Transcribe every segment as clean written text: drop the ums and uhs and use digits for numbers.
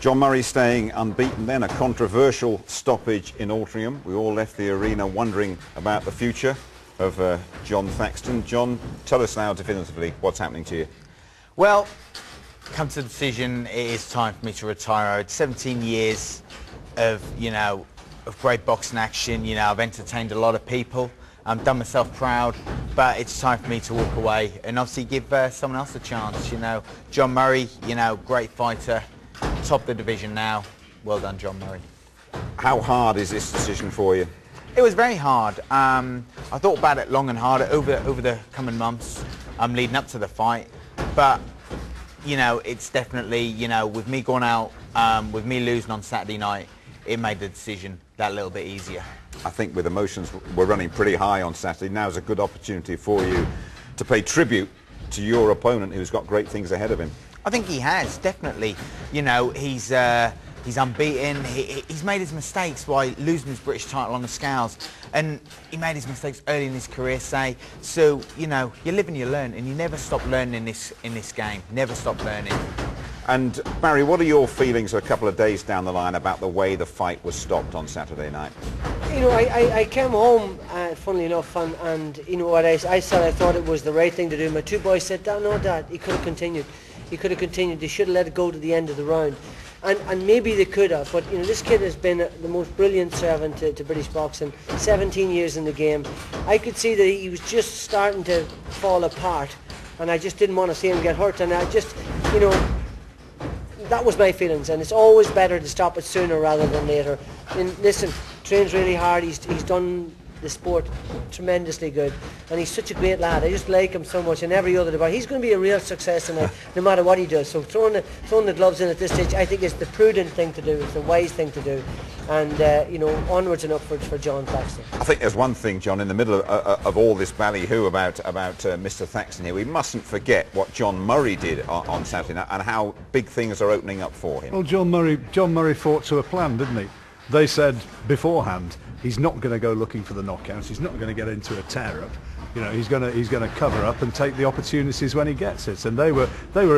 John Murray staying unbeaten then, a controversial stoppage in Altrincham. We all left the arena wondering about the future of Jon Thaxton. John, tell us now definitively what's happening to you. Well, come to the decision, it is time for me to retire. I had 17 years of, of great boxing action. I've entertained a lot of people. I've done myself proud, but it's time for me to walk away and obviously give someone else a chance. Jon Murray, great fighter, top of the division now. Well done, Jon Murray. How hard is this decision for you? It was very hard. I thought about it long and hard over the coming months leading up to the fight. But, it's definitely, with me going out, with me losing on Saturday night, it made the decision that little bit easier. I think with emotions, we're running pretty high on Saturday. Now's a good opportunity for you to pay tribute to your opponent who's got great things ahead of him. I think he has, definitely. He's unbeaten. He's made his mistakes by losing his British title on the scales, and he made his mistakes early in his career. So you live and you learn, and you never stop learning in this game. Never stop learning. And Barry, what are your feelings a couple of days down the line about the way the fight was stopped on Saturday night? I came home, funnily enough, and what I said, I thought it was the right thing to do. My two boys said, no, Dad, he could have continued. He could have continued. They should have let it go to the end of the round. And maybe they could have, but this kid has been the most brilliant servant to British boxing. 17 years in the game. I could see that he was just starting to fall apart, and I just didn't want to see him get hurt. And I just, that was my feelings. And it's always better to stop it sooner rather than later. And listen, trains really hard. He's done the sport tremendously good, and he's such a great lad. I just like him so much, and every other debate he's going to be a real success tonight, no matter what he does. So throwing the gloves in at this stage, I think, is the prudent thing to do. It's the wise thing to do, and onwards and upwards for Jon Thaxton. I think there's one thing, John, in the middle of all this ballyhoo about Mr. Thaxton here, we mustn't forget what Jon Murray did on Saturday night and how big things are opening up for him. Well, Jon Murray fought to a plan, didn't he? They said beforehand he's not going to go looking for the knockouts. He's not going to get into a tear-up. He's going to cover up and take the opportunities when he gets it. And they were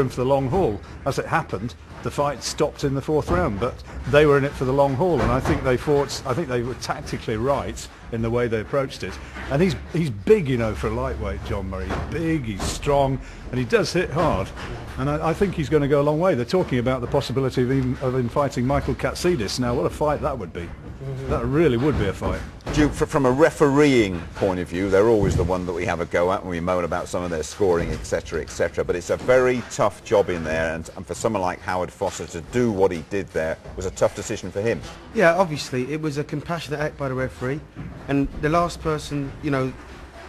in for the long haul. As it happened, the fight stopped in the fourth round, but they were in it for the long haul. And I think they fought. I think they were tactically right in the way they approached it. And he's big, for a lightweight, Jon Murray. He's big, he's strong, and he does hit hard. And I think he's going to go a long way. They're talking about the possibility of him fighting Michael Katsidis. Now, what a fight that would be. That really would be a fight. From a refereeing point of view, they're always the one that we have a go at when we moan about some of their scoring, etc., etc. But it's a very tough job in there, and for someone like Howard Foster to do what he did there was a tough decision for him. Yeah, obviously, it was a compassionate act by the referee, and the last person,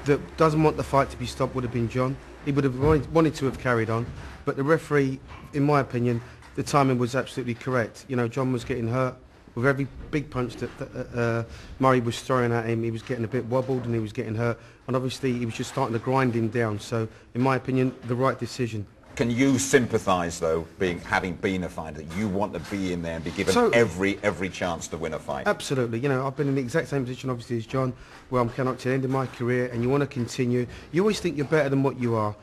that doesn't want the fight to be stopped would have been Jon. He would have wanted to have carried on, but the referee, in my opinion, the timing was absolutely correct. Jon was getting hurt. With every big punch that Murray was throwing at him, he was getting a bit wobbled and he was getting hurt. And obviously, he was just starting to grind him down. So, in my opinion, the right decision. Can you sympathise, though, having been a fighter, that you want to be in there and be given every chance to win a fight? Absolutely. I've been in the exact same position, obviously, as Jon, where I'm coming up to the end of my career, and you want to continue. You always think you're better than what you are,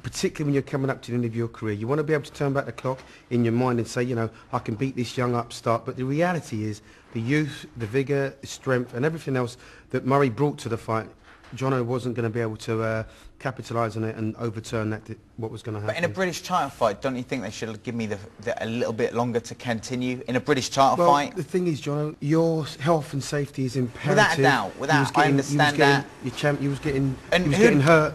particularly when you're coming up to the end of your career. You want to be able to turn back the clock in your mind and say, I can beat this young upstart. But the reality is the youth, the vigour, the strength and everything else that Murray brought to the fight, Jono wasn't going to be able to capitalise on it and overturn what was going to happen. But in a British title fight, don't you think they should give me a little bit longer to continue in a British title fight? The thing is, Jono, your health and safety is imperative. Without a doubt, I understand that. He was getting hurt.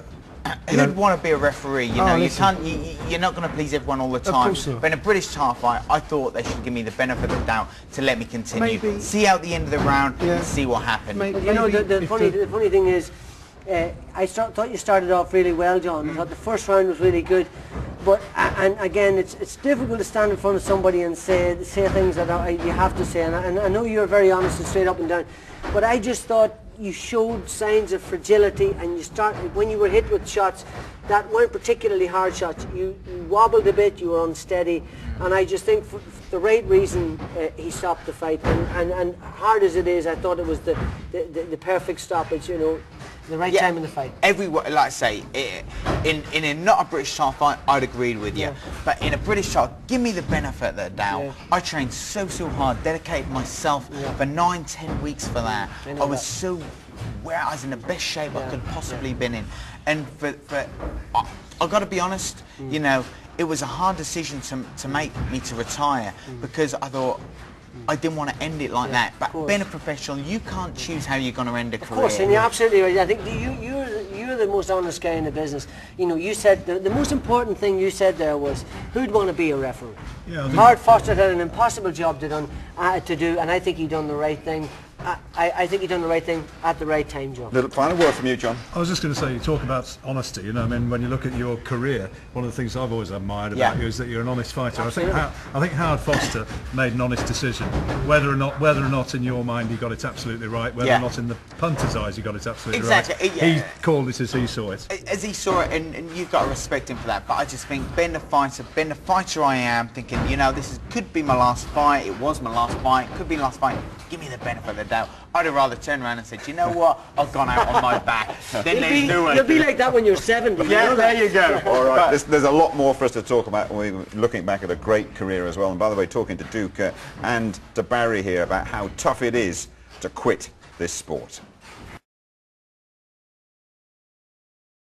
Who'd want to be a referee? You're not going to please everyone all the time. Of course not. But in a British title fight, I thought they should give me the benefit of the doubt to let me continue. See out the end of the round and see what happened. The funny thing is, I thought you started off really well, John. I thought the first round was really good, but and again, it's difficult to stand in front of somebody and say things that you have to say. And I know you're very honest and straight up and down, but I just thought you showed signs of fragility, and when you were hit with shots that weren't particularly hard shots, you wobbled a bit, you were unsteady, and I just think for the right reason he stopped the fight, and hard as it is, I thought it was the perfect stoppage. the right time in the fight. Everyone, like I say, in a not a British title fight, I'd agreed with you. Yeah. But in a British title, give me the benefit of the doubt. Yeah. I trained so hard, dedicated myself for 9-10 weeks for that. I I was that. so, where I was in the best shape I could possibly been in. And I've got to be honest, you know, it was a hard decision to make me to retire because I thought, I didn't want to end it like that. But being a professional, you can't choose how you're going to end a career. Of course, and you're absolutely right. I think you're the most honest guy in the business. You know, you said the most important thing you said there was who'd want to be a referee. Yeah, I think Howard Foster had an impossible job to do, and I think he done the right thing. I think he done the right thing at the right time, John. Little final word from you, John. I was just going to say, you talk about honesty, you know, I mean, when you look at your career, one of the things I've always admired about you is that you're an honest fighter. I think Howard Foster made an honest decision. Whether or not in your mind he got it absolutely right, whether or not in the punter's eyes he got it absolutely right. He called it as he saw it. As he saw it, and you've got to respect him for that. But I just think, being the fighter I am, thinking, you know, could be my last fight. It was my last fight. Could be my last fight. Give me the benefit of the doubt. I'd have rather turned around and said, you know what? I've gone out on my back. Then You'll be like that when you're 70. Yeah, there you go. All right, there's a lot more for us to talk about. We're looking back at a great career as well. And by the way, talking to Duke and to Barry here about how tough it is to quit this sport.